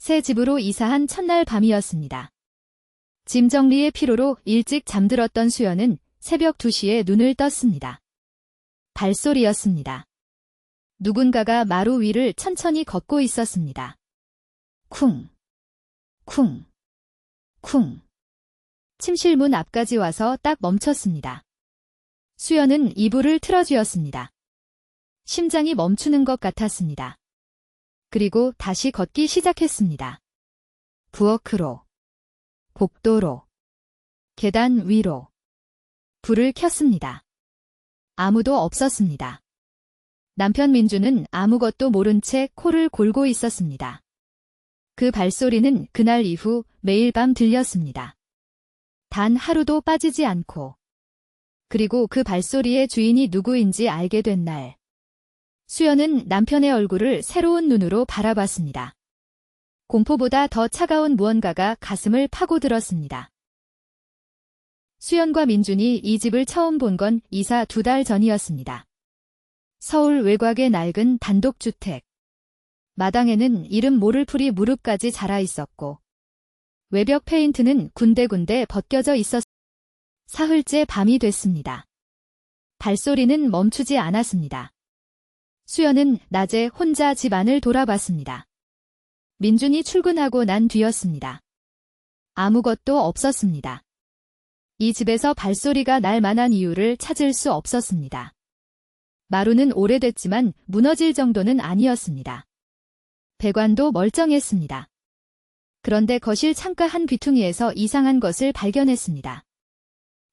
새 집으로 이사한 첫날 밤이었습니다. 짐 정리의 피로로 일찍 잠들었던 수연은 새벽 2시에 눈을 떴습니다. 발소리였습니다. 누군가가 마루 위를 천천히 걷고 있었습니다. 쿵, 쿵, 쿵. 침실 문 앞까지 와서 딱 멈췄습니다. 수연은 이불을 틀어쥐었습니다. 심장이 멈추는 것 같았습니다. 그리고 다시 걷기 시작했습니다. 부엌으로, 복도로, 계단 위로. 불을 켰습니다. 아무도 없었습니다. 남편 민주는 아무것도 모른 채 코를 골고 있었습니다. 그 발소리는 그날 이후 매일 밤 들렸습니다. 단 하루도 빠지지 않고. 그리고 그 발소리의 주인이 누구인지 알게 된 날. 수연은 남편의 얼굴을 새로운 눈으로 바라봤습니다. 공포보다 더 차가운 무언가가 가슴을 파고들었습니다. 수연과 민준이 이 집을 처음 본 건 이사 2달 전이었습니다. 서울 외곽의 낡은 단독주택. 마당에는 이름 모를 풀이 무릎까지 자라 있었고 외벽 페인트는 군데군데 벗겨져 있었습니다. 사흘째 밤이 됐습니다. 발소리는 멈추지 않았습니다. 수연은 낮에 혼자 집 안을 돌아봤습니다. 민준이 출근하고 난 뒤였습니다. 아무것도 없었습니다. 이 집에서 발소리가 날 만한 이유를 찾을 수 없었습니다. 마루는 오래됐지만 무너질 정도는 아니었습니다. 배관도 멀쩡했습니다. 그런데 거실 창가 한 귀퉁이에서 이상한 것을 발견했습니다.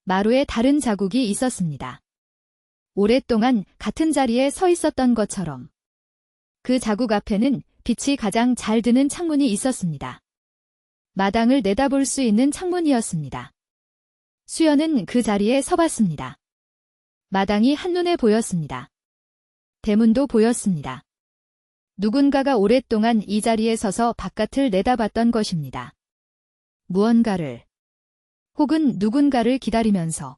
마루에 다른 자국이 있었습니다. 오랫동안 같은 자리에 서 있었던 것처럼. 그 자국 앞에는 빛이 가장 잘 드는 창문이 있었습니다. 마당을 내다볼 수 있는 창문이었습니다. 수연은 그 자리에 서봤습니다. 마당이 한눈에 보였습니다. 대문도 보였습니다. 누군가가 오랫동안 이 자리에 서서 바깥을 내다봤던 것입니다. 무언가를 혹은 누군가를 기다리면서.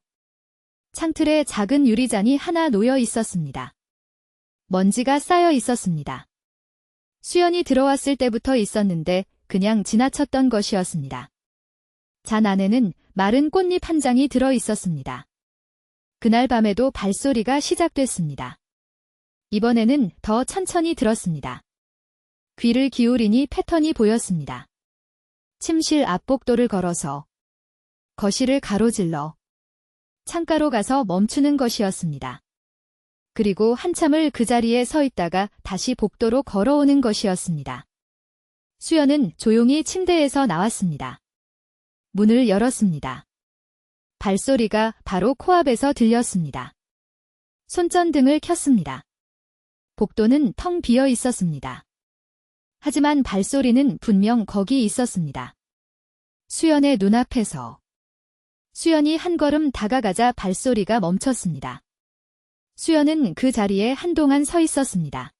창틀에 작은 유리잔이 하나 놓여 있었습니다. 먼지가 쌓여 있었습니다. 수연이 들어왔을 때부터 있었는데 그냥 지나쳤던 것이었습니다. 잔 안에는 마른 꽃잎 한 장이 들어 있었습니다. 그날 밤에도 발소리가 시작됐습니다. 이번에는 더 천천히 들었습니다. 귀를 기울이니 패턴이 보였습니다. 침실 앞복도를 걸어서 거실을 가로질러 창가로 가서 멈추는 것이었습니다. 그리고 한참을 그 자리에 서 있다가 다시 복도로 걸어오는 것이었습니다. 수연은 조용히 침대에서 나왔습니다. 문을 열었습니다. 발소리가 바로 코앞에서 들렸습니다. 손전등을 켰습니다. 복도는 텅 비어 있었습니다. 하지만 발소리는 분명 거기 있었습니다. 수연의 눈앞에서. 수연이 한 걸음 다가가자 발소리가 멈췄습니다. 수연은 그 자리에 한동안 서 있었습니다.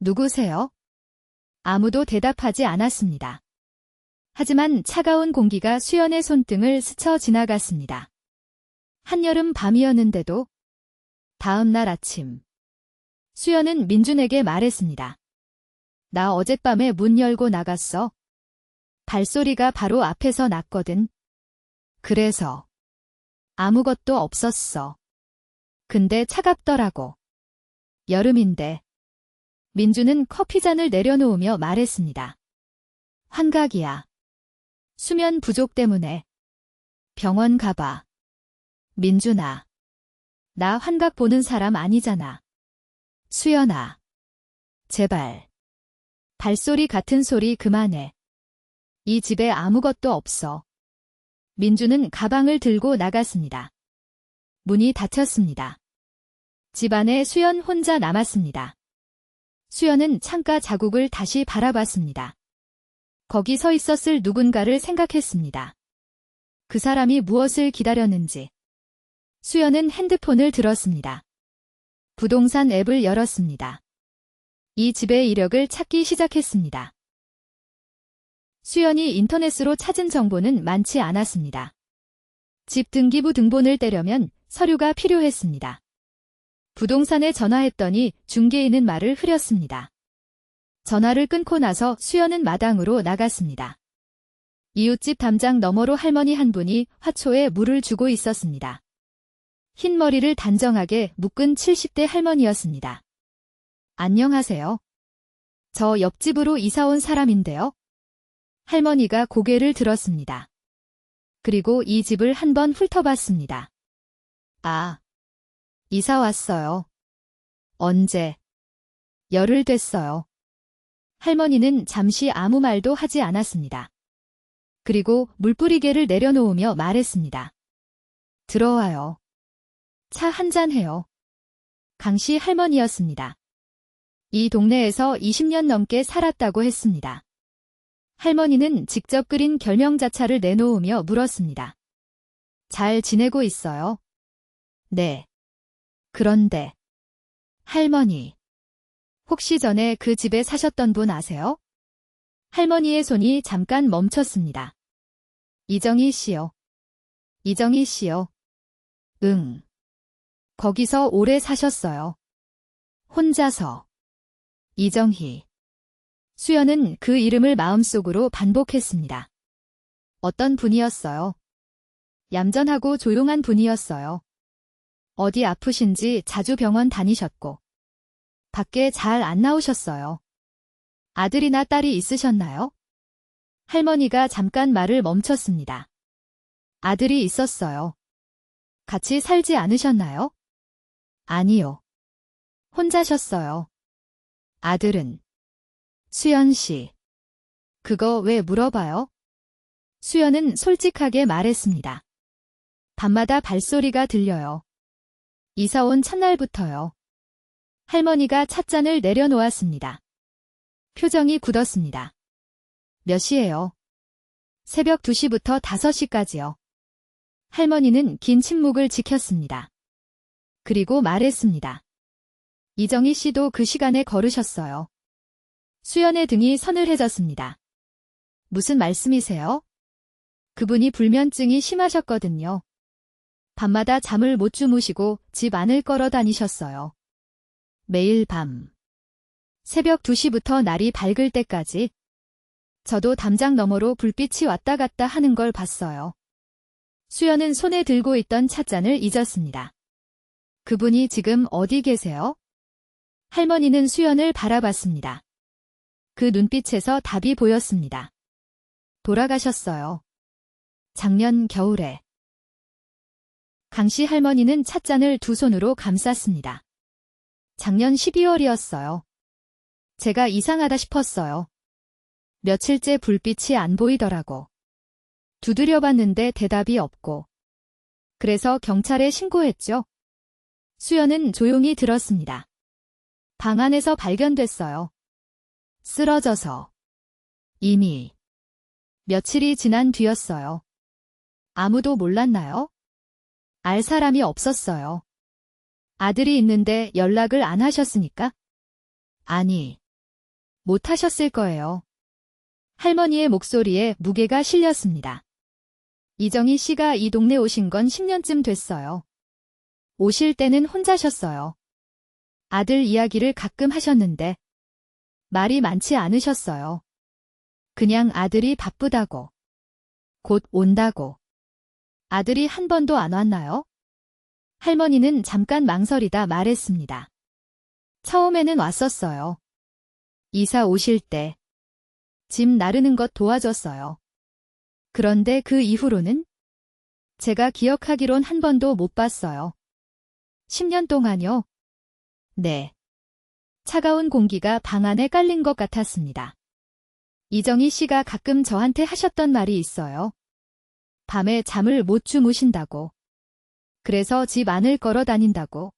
누구세요? 아무도 대답하지 않았습니다. 하지만 차가운 공기가 수연의 손등을 스쳐 지나갔습니다. 한여름 밤이었는데도. 다음 날 아침. 수연은 민준에게 말했습니다. 나 어젯밤에 문 열고 나갔어. 발소리가 바로 앞에서 났거든. 그래서 아무것도 없었어. 근데 차갑더라고. 여름인데. 민주는 커피잔을 내려놓으며 말했습니다. 환각이야. 수면 부족 때문에. 병원 가봐. 민준아. 나 환각 보는 사람 아니잖아. 수연아. 제발. 발소리 같은 소리 그만해. 이 집에 아무것도 없어. 민주는 가방을 들고 나갔습니다. 문이 닫혔습니다. 집 안에 수연 혼자 남았습니다. 수연은 창가 자국을 다시 바라봤습니다. 거기 서 있었을 누군가를 생각했습니다. 그 사람이 무엇을 기다렸는지. 수연은 핸드폰을 들었습니다. 부동산 앱을 열었습니다. 이 집의 이력을 찾기 시작했습니다. 수연이 인터넷으로 찾은 정보는 많지 않았습니다. 집 등기부 등본을 떼려면 서류가 필요했습니다. 부동산에 전화했더니 중개인은 말을 흐렸습니다. 전화를 끊고 나서 수연은 마당으로 나갔습니다. 이웃집 담장 너머로 할머니 한 분이 화초에 물을 주고 있었습니다. 흰 머리를 단정하게 묶은 70대 할머니였습니다. 안녕하세요. 저 옆집으로 이사 온 사람인데요. 할머니가 고개를 들었습니다. 그리고 이 집을 한번 훑어봤습니다. 아, 이사 왔어요. 언제? 열흘 됐어요. 할머니는 잠시 아무 말도 하지 않았습니다. 그리고 물뿌리개를 내려놓으며 말했습니다. 들어와요. 차 한잔 해요. 강씨 할머니였습니다. 이 동네에서 20년 넘게 살았다고 했습니다. 할머니는 직접 끓인 결명자차를 내놓으며 물었습니다. 잘 지내고 있어요? 네. 그런데 할머니, 혹시 전에 그 집에 사셨던 분 아세요? 할머니의 손이 잠깐 멈췄습니다. 이정희 씨요. 이정희 씨요. 응. 거기서 오래 사셨어요. 혼자서. 이정희. 수연은 그 이름을 마음속으로 반복했습니다. 어떤 분이었어요? 얌전하고 조용한 분이었어요. 어디 아프신지 자주 병원 다니셨고, 밖에 잘 안 나오셨어요. 아들이나 딸이 있으셨나요? 할머니가 잠깐 말을 멈췄습니다. 아들이 있었어요. 같이 살지 않으셨나요? 아니요. 혼자셨어요. 아들은? 수연 씨. 그거 왜 물어봐요? 수연은 솔직하게 말했습니다. 밤마다 발소리가 들려요. 이사 온 첫날부터요. 할머니가 찻잔을 내려놓았습니다. 표정이 굳었습니다. 몇 시예요? 새벽 2시부터 5시까지요. 할머니는 긴 침묵을 지켰습니다. 그리고 말했습니다. 이정희 씨도 그 시간에 걸으셨어요. 수연의 등이 서늘해졌습니다. 무슨 말씀이세요? 그분이 불면증이 심하셨거든요. 밤마다 잠을 못 주무시고 집 안을 걸어 다니셨어요. 매일 밤. 새벽 2시부터 날이 밝을 때까지. 저도 담장 너머로 불빛이 왔다 갔다 하는 걸 봤어요. 수연은 손에 들고 있던 찻잔을 잊었습니다. 그분이 지금 어디 계세요? 할머니는 수연을 바라봤습니다. 그 눈빛에서 답이 보였습니다. 돌아가셨어요. 작년 겨울에. 강씨 할머니는 찻잔을 두 손으로 감쌌습니다. 작년 12월이었어요. 제가 이상하다 싶었어요. 며칠째 불빛이 안 보이더라고. 두드려봤는데 대답이 없고. 그래서 경찰에 신고했죠. 수연은 조용히 들었습니다. 방 안에서 발견됐어요. 쓰러져서. 이미. 며칠이 지난 뒤였어요. 아무도 몰랐나요? 알 사람이 없었어요. 아들이 있는데 연락을 안 하셨으니까? 아니. 못 하셨을 거예요. 할머니의 목소리에 무게가 실렸습니다. 이정희 씨가 이 동네 오신 건 10년쯤 됐어요. 오실 때는 혼자셨어요. 아들 이야기를 가끔 하셨는데 말이 많지 않으셨어요. 그냥 아들이 바쁘다고. 곧 온다고. 아들이 한 번도 안 왔나요? 할머니는 잠깐 망설이다 말했습니다. 처음에는 왔었어요. 이사 오실 때. 짐 나르는 것 도와줬어요. 그런데 그 이후로는? 제가 기억하기론 한 번도 못 봤어요. 10년 동안요? 네. 차가운 공기가 방 안에 깔린 것 같았습니다. 이정희 씨가 가끔 저한테 하셨던 말이 있어요. 밤에 잠을 못 주무신다고. 그래서 집 안을 걸어 다닌다고.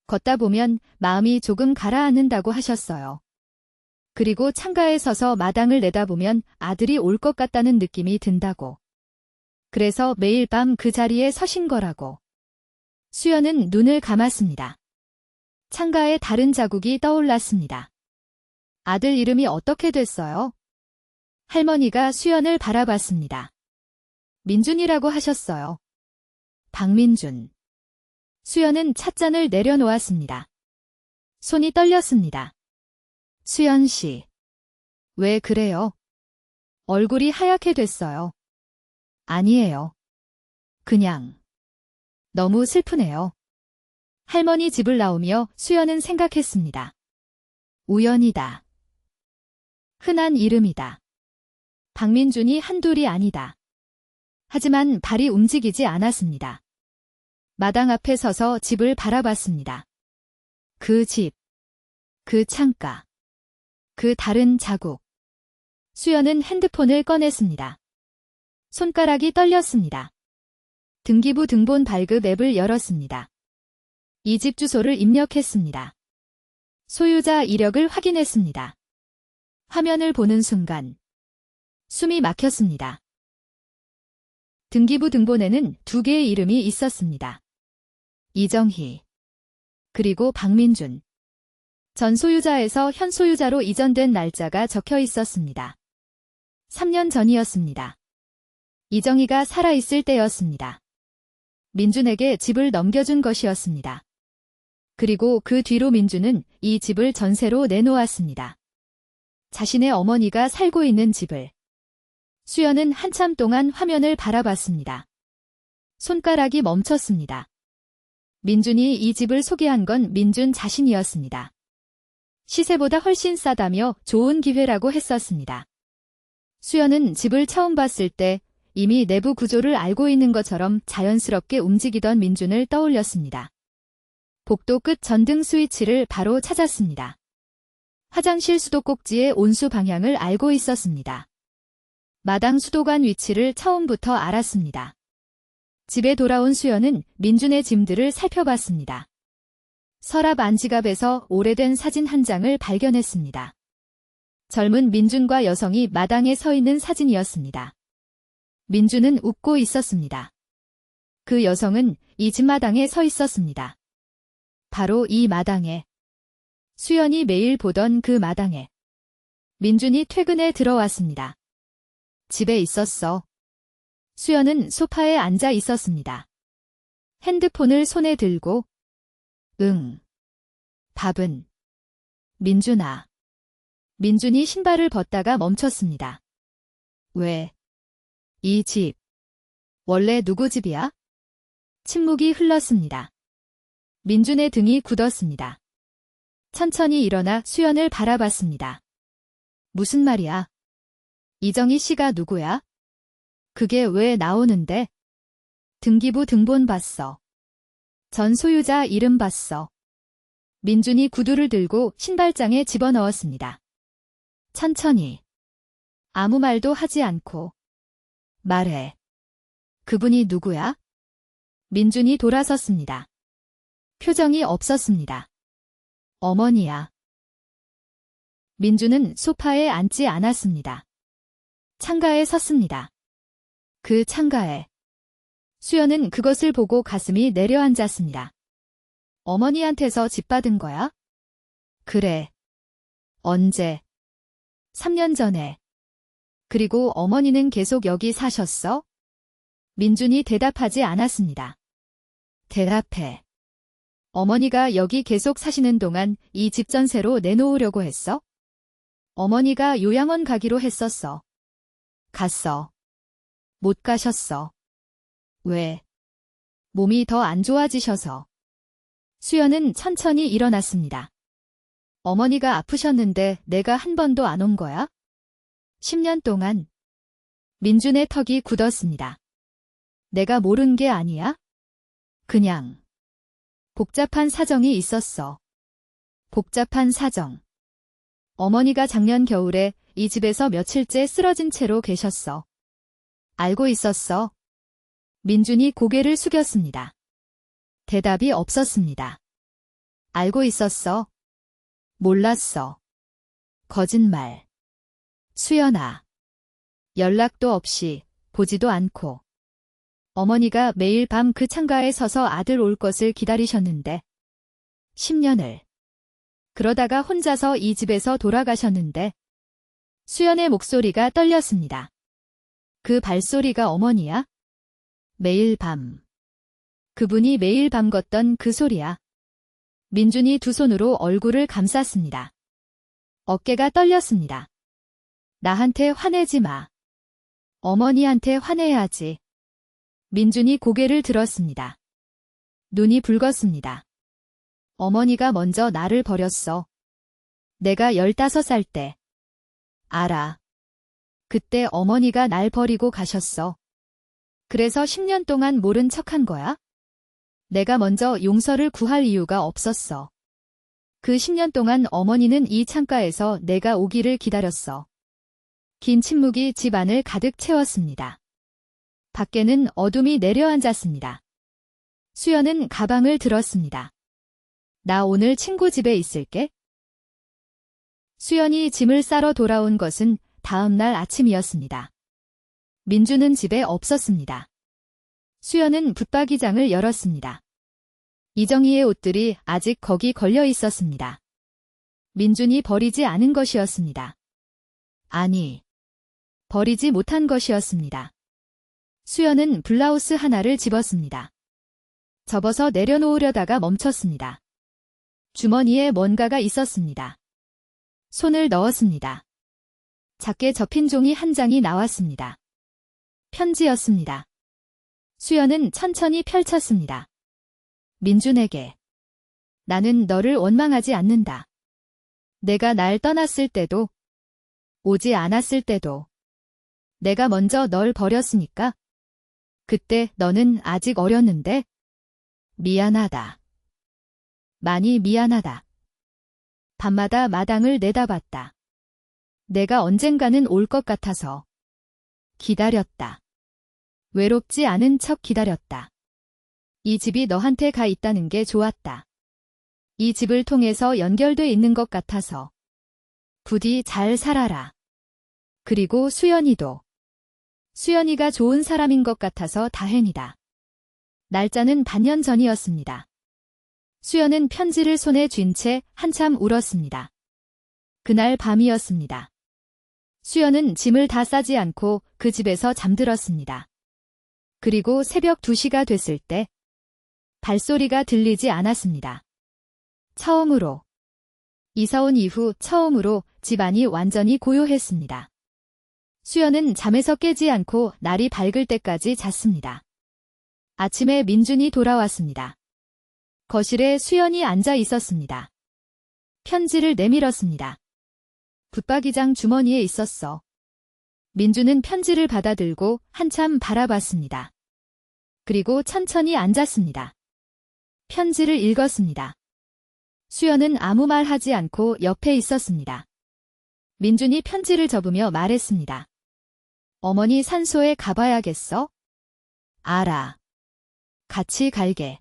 걷다 보면 마음이 조금 가라앉는다고 하셨어요. 그리고 창가에 서서 마당을 내다보면 아들이 올 것 같다는 느낌이 든다고. 그래서 매일 밤 그 자리에 서신 거라고. 수연은 눈을 감았습니다. 창가에 다른 자국이 떠올랐습니다. 아들 이름이 어떻게 됐어요? 할머니가 수연을 바라봤습니다. 민준이라고 하셨어요. 박민준. 수연은 찻잔을 내려놓았습니다. 손이 떨렸습니다. 수연 씨. 왜 그래요? 얼굴이 하얗게 됐어요. 아니에요. 그냥 너무 슬프네요. 할머니 집을 나오며 수연은 생각했습니다. 우연이다. 흔한 이름이다. 박민준이 한둘이 아니다. 하지만 발이 움직이지 않았습니다. 마당 앞에 서서 집을 바라봤습니다. 그 집, 그 창가, 그 다른 자국. 수연은 핸드폰을 꺼냈습니다. 손가락이 떨렸습니다. 등기부 등본 발급 앱을 열었습니다. 이 집 주소를 입력했습니다. 소유자 이력을 확인했습니다. 화면을 보는 순간 숨이 막혔습니다. 등기부 등본에는 두 개의 이름이 있었습니다. 이정희 그리고 박민준. 전 소유자에서 현 소유자로 이전된 날짜가 적혀 있었습니다. 3년 전이었습니다. 이정희가 살아있을 때였습니다. 민준에게 집을 넘겨준 것이었습니다. 그리고 그 뒤로 민준은 이 집을 전세로 내놓았습니다. 자신의 어머니가 살고 있는 집을. 수연은 한참 동안 화면을 바라봤습니다. 손가락이 멈췄습니다. 민준이 이 집을 소개한 건 민준 자신이었습니다. 시세보다 훨씬 싸다며 좋은 기회라고 했었습니다. 수연은 집을 처음 봤을 때 이미 내부 구조를 알고 있는 것처럼 자연스럽게 움직이던 민준을 떠올렸습니다. 복도 끝 전등 스위치를 바로 찾았습니다. 화장실 수도꼭지의 온수 방향을 알고 있었습니다. 마당 수도관 위치를 처음부터 알았습니다. 집에 돌아온 수연은 민준의 짐들을 살펴봤습니다. 서랍 안지갑에서 오래된 사진 한 장을 발견했습니다. 젊은 민준과 여성이 마당에 서 있는 사진이었습니다. 민준은 웃고 있었습니다. 그 여성은 이 집 마당에 서 있었습니다. 바로 이 마당에. 수연이 매일 보던 그 마당에. 민준이 퇴근에 들어왔습니다. 집에 있었어. 수연은 소파에 앉아 있었습니다. 핸드폰을 손에 들고 응. 밥은? 민준아. 민준이 신발을 벗다가 멈췄습니다. 왜? 이 집. 원래 누구 집이야? 침묵이 흘렀습니다. 민준의 등이 굳었습니다. 천천히 일어나 수연을 바라봤습니다. 무슨 말이야? 이정희 씨가 누구야? 그게 왜 나오는데? 등기부 등본 봤어. 전 소유자 이름 봤어. 민준이 구두를 들고 신발장에 집어넣었습니다. 천천히. 아무 말도 하지 않고. 말해. 그분이 누구야? 민준이 돌아섰습니다. 표정이 없었습니다. 어머니야. 민준은 소파에 앉지 않았습니다. 창가에 섰습니다. 그 창가에. 수연은 그것을 보고 가슴이 내려앉았습니다. 어머니한테서 집 받은 거야? 그래. 언제? 3년 전에. 그리고 어머니는 계속 여기 사셨어? 민준이 대답하지 않았습니다. 대답해. 어머니가 여기 계속 사시는 동안 이 집 전세로 내놓으려고 했어? 어머니가 요양원 가기로 했었어. 갔어. 못 가셨어. 왜? 몸이 더 안 좋아지셔서. 수연은 천천히 일어났습니다. 어머니가 아프셨는데 내가 한 번도 안 온 거야? 10년 동안. 민준의 턱이 굳었습니다. 내가 모른 게 아니야? 그냥. 복잡한 사정이 있었어. 복잡한 사정. 어머니가 작년 겨울에 이 집에서 며칠째 쓰러진 채로 계셨어. 알고 있었어. 민준이 고개를 숙였습니다. 대답이 없었습니다. 알고 있었어. 몰랐어. 거짓말. 수연아. 연락도 없이, 보지도 않고. 어머니가 매일 밤 그 창가에 서서 아들 올 것을 기다리셨는데. 10년을. 그러다가 혼자서 이 집에서 돌아가셨는데. 수연의 목소리가 떨렸습니다. 그 발소리가 어머니야? 매일 밤. 그분이 매일 밤 걷던 그 소리야. 민준이 두 손으로 얼굴을 감쌌습니다. 어깨가 떨렸습니다. 나한테 화내지 마. 어머니한테 화내야지. 민준이 고개를 들었습니다. 눈이 붉었습니다. 어머니가 먼저 나를 버렸어. 내가 15살 때. 알아. 그때 어머니가 날 버리고 가셨어. 그래서 10년 동안 모른 척한 거야? 내가 먼저 용서를 구할 이유가 없었어. 그 10년 동안 어머니는 이 창가에서 내가 오기를 기다렸어. 긴 침묵이 집 안을 가득 채웠습니다. 밖에는 어둠이 내려앉았습니다. 수연은 가방을 들었습니다. 나 오늘 친구 집에 있을게. 수연이 짐을 싸러 돌아온 것은 다음 날 아침이었습니다. 민주는 집에 없었습니다. 수연은 붙박이장을 열었습니다. 이정희의 옷들이 아직 거기 걸려 있었습니다. 민준이 버리지 않은 것이었습니다. 아니, 버리지 못한 것이었습니다. 수연은 블라우스 하나를 집었습니다. 접어서 내려놓으려다가 멈췄습니다. 주머니에 뭔가가 있었습니다. 손을 넣었습니다. 작게 접힌 종이 한 장이 나왔습니다. 편지였습니다. 수연은 천천히 펼쳤습니다. 민준에게. 나는 너를 원망하지 않는다. 내가 날 떠났을 때도, 오지 않았을 때도, 내가 먼저 널 버렸으니까. 그때 너는 아직 어렸는데. 미안하다. 많이 미안하다. 밤마다 마당을 내다봤다. 내가 언젠가는 올 것 같아서. 기다렸다. 외롭지 않은 척 기다렸다. 이 집이 너한테 가 있다는 게 좋았다. 이 집을 통해서 연결돼 있는 것 같아서. 부디 잘 살아라. 그리고 수연이도. 수연이가 좋은 사람인 것 같아서 다행이다. 날짜는 반년 전이었습니다. 수연은 편지를 손에 쥔 채 한참 울었습니다. 그날 밤이었습니다. 수연은 짐을 다 싸지 않고 그 집에서 잠들었습니다. 그리고 새벽 2시가 됐을 때 발소리가 들리지 않았습니다. 처음으로. 이사 온 이후 처음으로 집안이 완전히 고요했습니다. 수연은 잠에서 깨지 않고 날이 밝을 때까지 잤습니다. 아침에 민준이 돌아왔습니다. 거실에 수연이 앉아 있었습니다. 편지를 내밀었습니다. 붙박이장 주머니에 있었어. 민준은 편지를 받아들고 한참 바라봤습니다. 그리고 천천히 앉았습니다. 편지를 읽었습니다. 수연은 아무 말 하지 않고 옆에 있었습니다. 민준이 편지를 접으며 말했습니다. 어머니 산소에 가봐야겠어? 알아. 같이 갈게.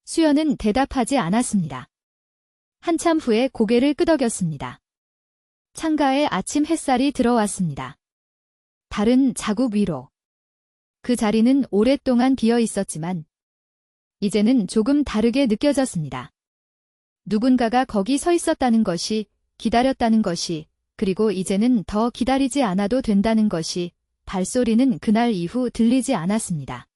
수연은 대답하지 않았습니다. 한참 후에 고개를 끄덕였습니다. 창가에 아침 햇살이 들어왔습니다. 달은 자국 위로. 그 자리는 오랫동안 비어 있었지만 이제는 조금 다르게 느껴졌습니다. 누군가가 거기 서 있었다는 것이, 기다렸다는 것이, 그리고 이제는 더 기다리지 않아도 된다는 것이, 발소리는 그날 이후 들리지 않았습니다.